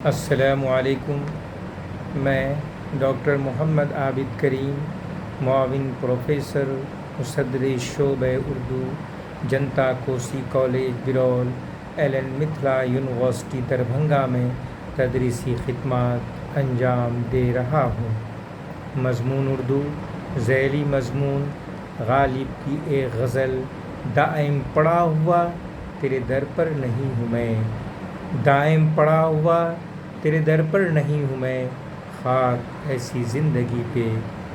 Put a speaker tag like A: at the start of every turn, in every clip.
A: السلام علیکم۔ میں ڈاکٹر محمد عابد کریم، معاون پروفیسر مصدر شعبہ Urdu, Janta Kosi college Biraul, L N Mithila university Darbhanga میں تدریسی خدمات انجام دے رہا ہوں۔ مضمون اردو، ذیلی مضمون غالب کی ایک غزل، دائم پڑا ہوا تیرے در پر نہیں ہوں میں، دائم پڑا ہوا تیرے در پر نہیں ہوں میں، خاک ایسی زندگی پہ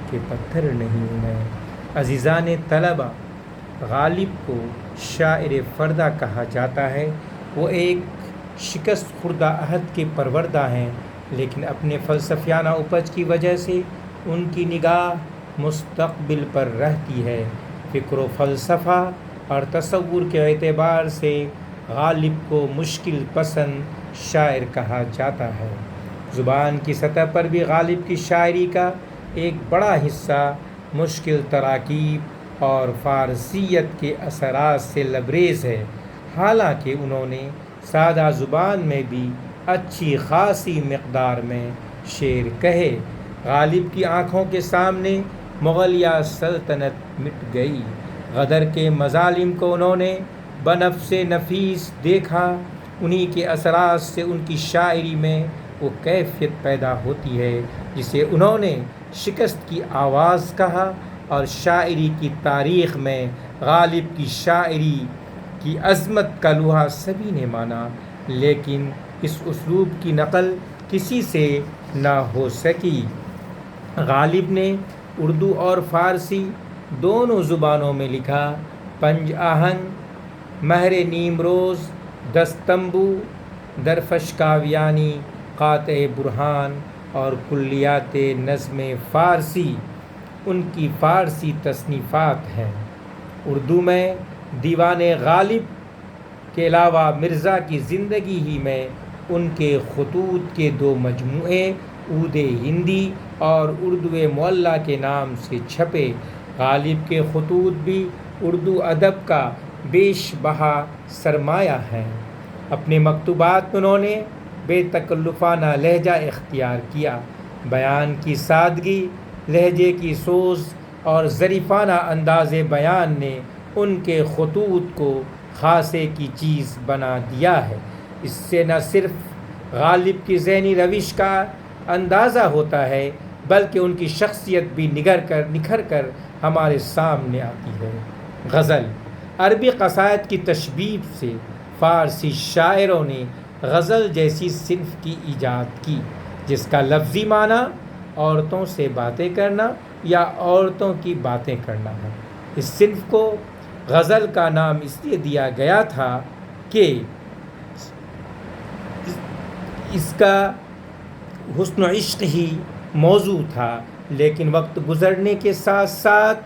A: کہ پتھر نہیں ہوں میں۔ عزیزان طلبہ، غالب کو شاعر فردہ کہا جاتا ہے۔ وہ ایک شکست خوردہ عہد کے پروردہ ہیں، لیکن اپنے فلسفیانہ اپج کی وجہ سے ان کی نگاہ مستقبل پر رہتی ہے۔ فکر و فلسفہ اور تصور کے اعتبار سے غالب کو مشکل پسند شاعر کہا جاتا ہے۔ زبان کی سطح پر بھی غالب کی شاعری کا ایک بڑا حصہ مشکل تراکیب اور فارسیت کے اثرات سے لبریز ہے، حالانکہ انہوں نے سادہ زبان میں بھی اچھی خاصی مقدار میں شعر کہے۔ غالب کی آنکھوں کے سامنے مغلیہ سلطنت مٹ گئی۔ غدر کے مظالم کو انہوں نے بنفس نفیس دیکھا۔ انہی کے اثرات سے ان کی شاعری میں وہ کیفیت پیدا ہوتی ہے جسے انہوں نے شکست کی آواز کہا، اور شاعری کی تاریخ میں غالب کی شاعری کی عظمت کا لوہا سبھی نے مانا، لیکن اس اسلوب کی نقل کسی سے نہ ہو سکی۔ غالب نے اردو اور فارسی دونوں زبانوں میں لکھا۔ پنج آہنگ، مہر نیم روز، دستمبو، درفش کاویانی، قاطع برہان اور کلیات نظم فارسی ان کی فارسی تصنیفات ہیں۔ اردو میں دیوان غالب کے علاوہ مرزا کی زندگی ہی میں ان کے خطوط کے دو مجموعے عود ہندی اور اردو معلیٰ کے نام سے چھپے۔ غالب کے خطوط بھی اردو ادب کا بیش بہا سرمایہ ہیں۔ اپنے مکتوبات میں انہوں نے بے تکلفانہ لہجہ اختیار کیا۔ بیان کی سادگی، لہجے کی سوز اور ظریفانہ انداز بیان نے ان کے خطوط کو خاصے کی چیز بنا دیا ہے۔ اس سے نہ صرف غالب کی ذہنی روش کا اندازہ ہوتا ہے، بلکہ ان کی شخصیت بھی نکھر کر ہمارے سامنے آتی ہے۔ غزل، عربی قصائد کی تشبیب سے فارسی شاعروں نے غزل جیسی صنف کی ایجاد کی، جس کا لفظی معنی عورتوں سے باتیں کرنا یا عورتوں کی باتیں کرنا ہے۔ اس صنف کو غزل کا نام اس لیے دیا گیا تھا کہ اس کا حسن و عشق ہی موضوع تھا، لیکن وقت گزرنے کے ساتھ ساتھ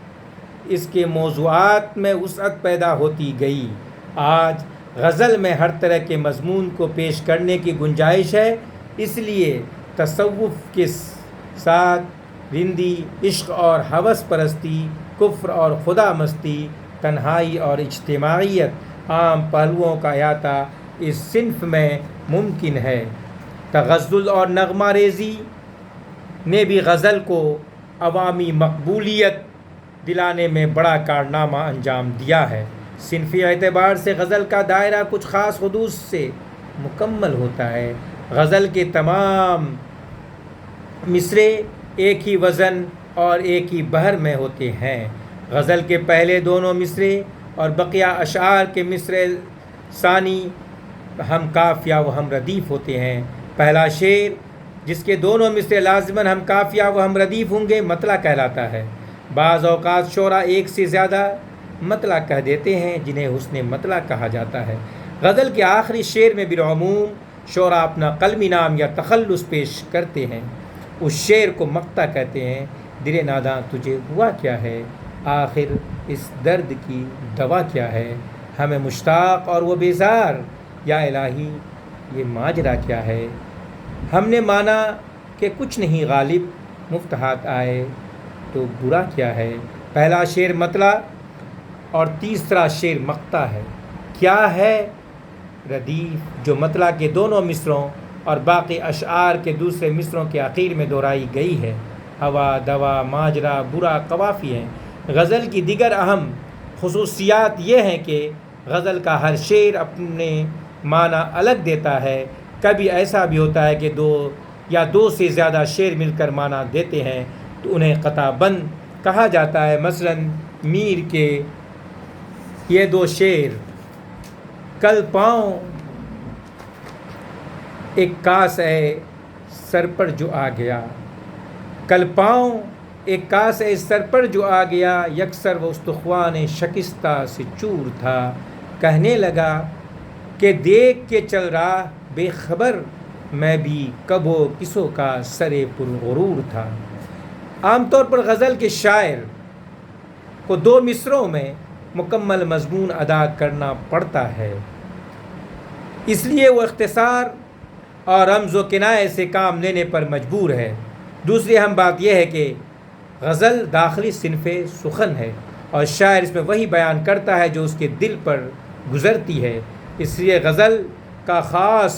A: اس کے موضوعات میں وسعت پیدا ہوتی گئی۔ آج غزل میں ہر طرح کے مضمون کو پیش کرنے کی گنجائش ہے، اس لیے تصوف کے ساتھ رندی، عشق اور ہوس پرستی، کفر اور خدا مستی، تنہائی اور اجتماعیت، عام پہلوؤں کا احاطہ اس صنف میں ممکن ہے۔ تغزل اور نغمہ ریزی نے بھی غزل کو عوامی مقبولیت دلانے میں بڑا کارنامہ انجام دیا ہے۔ صنفی اعتبار سے غزل کا دائرہ کچھ خاص حدود سے مکمل ہوتا ہے۔ غزل کے تمام مصرعے ایک ہی وزن اور ایک ہی بحر میں ہوتے ہیں۔ غزل کے پہلے دونوں مصرعے اور بقیہ اشعار کے مصرع ثانی ہم قافیہ و ہم ردیف ہوتے ہیں۔ پہلا شعر جس کے دونوں مصرع لازماً ہم قافیہ و ہم ردیف ہوں گے مطلع کہلاتا ہے۔ بعض اوقات شعراء ایک سے زیادہ مطلع کہہ دیتے ہیں، جنہیں حسن مطلع کہا جاتا ہے۔ غزل کے آخری شعر میں بالعموم شعراء اپنا قلمی نام یا تخلص پیش کرتے ہیں۔ اس شعر کو مقطع کہتے ہیں۔ دل ناداں تجھے ہوا کیا ہے، آخر اس درد کی دوا کیا ہے، ہمیں مشتاق اور وہ بیزار، یا الہی یہ ماجرا کیا ہے۔ ہم نے مانا کہ کچھ نہیں غالب، مفت ہاتھ آئے تو برا کیا ہے۔ پہلا شعر مطلع اور تیسرا شعر مقطع ہے۔ کیا ہے ردیف جو مطلع کے دونوں مصروں اور باقی اشعار کے دوسرے مصروں کے آخر میں دہرائی گئی ہے۔ ہوا، دوا، ماجرا، برا قوافی ہیں۔ غزل کی دیگر اہم خصوصیات یہ ہیں کہ غزل کا ہر شعر اپنے معنی الگ دیتا ہے۔ کبھی ایسا بھی ہوتا ہے کہ دو سے زیادہ شعر مل کر معنی دیتے ہیں تو انہیں قطع بند کہا جاتا ہے۔ مثلاً میر کے یہ 2 شعر، کل پاؤں ایک کاس ہے سر پر جو آ گیا، کل پاؤں ایک کاس ہے سر پر جو آ گیا، یکسر وہ استخوان شکستہ سے چور تھا، کہنے لگا کہ دیکھ کے چل رہا بے خبر میں بھی کب و کسوں کا سرے پر غرور تھا۔ عام طور پر غزل کے شاعر کو 2 مصروں میں مکمل مضمون ادا کرنا پڑتا ہے، اس لیے وہ اختصار اور رمز و کنایے سے کام لینے پر مجبور ہے۔ دوسری اہم بات یہ ہے کہ غزل داخلی صنف سخن ہے اور شاعر اس میں وہی بیان کرتا ہے جو اس کے دل پر گزرتی ہے۔ اس لیے غزل کا خاص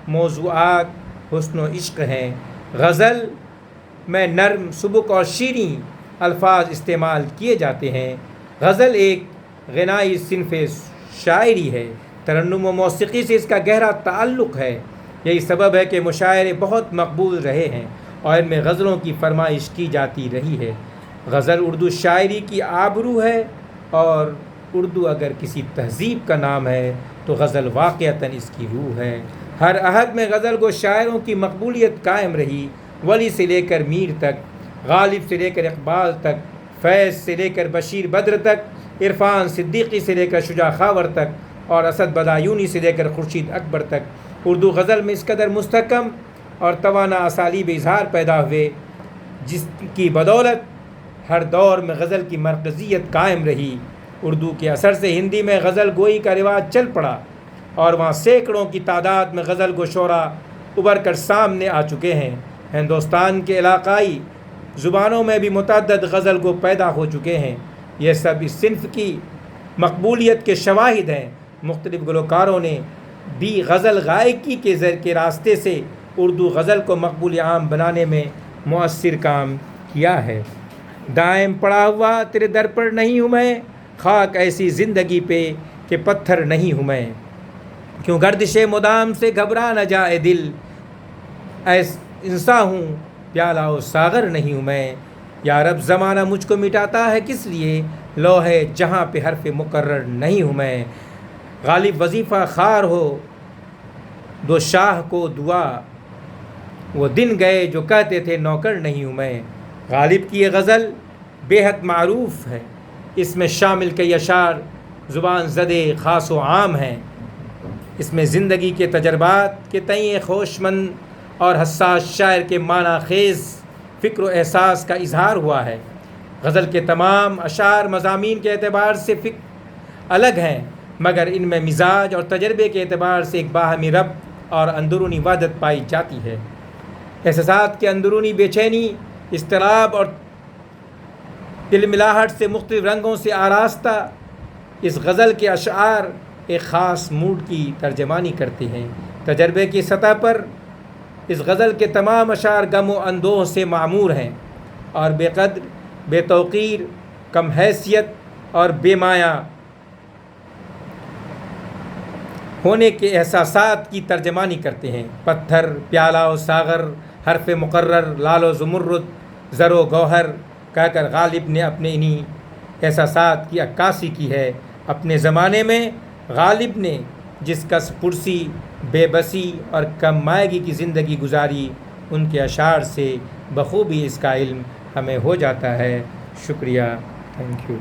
A: موضوعات حسن و عشق ہیں۔ غزل میں نرم، سبک اور شیریں الفاظ استعمال کیے جاتے ہیں۔ غزل ایک غنائی صنف شاعری ہے۔ ترنم و موسیقی سے اس کا گہرا تعلق ہے۔ یہی سبب ہے کہ مشاعرے بہت مقبول رہے ہیں اور ان میں غزلوں کی فرمائش کی جاتی رہی ہے۔ غزل اردو شاعری کی آبرو ہے اور اردو اگر کسی تہذیب کا نام ہے تو غزل واقعتاً اس کی روح ہے۔ ہر عہد میں غزل کو شاعروں کی مقبولیت قائم رہی۔ ولی سے لے کر میر تک، غالب سے لے کر اقبال تک، فیض سے لے کر بشیر بدر تک، عرفان صدیقی سے لے کر شجاع خاور تک اور اسد بدایونی سے لے کر خورشید اکبر تک اردو غزل میں اس قدر مستحکم اور توانا اسالیب اظہار پیدا ہوئے جس کی بدولت ہر دور میں غزل کی مرکزیت قائم رہی۔ اردو کے اثر سے ہندی میں غزل گوئی کا رواج چل پڑا اور وہاں سینکڑوں کی تعداد میں غزل گو شعراء ابھر کر سامنے آ چکے ہیں۔ ہندوستان کے علاقائی زبانوں میں بھی متعدد غزل گو پیدا ہو چکے ہیں۔ یہ سب اس صنف کی مقبولیت کے شواہد ہیں۔ مختلف گلوکاروں نے بھی غزل گائیکی کے راستے سے اردو غزل کو مقبول عام بنانے میں مؤثر کام کیا ہے۔ دائم پڑا ہوا تیرے در پر نہیں ہوں میں، خاک ایسی زندگی پہ کہ پتھر نہیں ہوں میں، کیوں گردش مدام سے گھبرا نہ جائے دل، انسان ہوں پیالہ و ساغر نہیں ہوں میں، یا رب زمانہ مجھ کو مٹاتا ہے کس لیے، لوح جہاں پہ حرف مقرر نہیں ہوں میں، غالب وظیفہ خار ہو دو شاہ کو دعا، وہ دن گئے جو کہتے تھے نوکر نہیں ہوں میں۔ غالب کی یہ غزل بے حد معروف ہے۔ اس میں شامل کئی اشعار زبان زدے خاص و عام ہیں۔ اس میں زندگی کے تجربات کے تئیں خوش مند اور حساس شاعر کے معنی خیز فکر و احساس کا اظہار ہوا ہے۔ غزل کے تمام اشعار مضامین کے اعتبار سے الگ ہیں، مگر ان میں مزاج اور تجربے کے اعتبار سے ایک باہمی ربط اور اندرونی وحدت پائی جاتی ہے۔ احساسات کے اندرونی بے چینی، اضطراب اور تلملاہٹ سے مختلف رنگوں سے آراستہ اس غزل کے اشعار ایک خاص موڈ کی ترجمانی کرتے ہیں۔ تجربے کی سطح پر اس غزل کے تمام اشعار غم و اندوہ سے معمور ہیں اور بے قدر، بے توقیر، کم حیثیت اور بے مایہ ہونے کے احساسات کی ترجمانی کرتے ہیں۔ پتھر، پیالہ و ساغر، حرف مقرر، لال و زمرد، زر و گوہر کہہ کر غالب نے اپنے انہی احساسات کی عکاسی کی ہے۔ اپنے زمانے میں غالب نے جس کس پرسی، بے بسی اور کم مائگی کی زندگی گزاری، ان کے اشعار سے بخوبی اس کا علم ہمیں ہو جاتا ہے۔ شکریہ، تھینک یو۔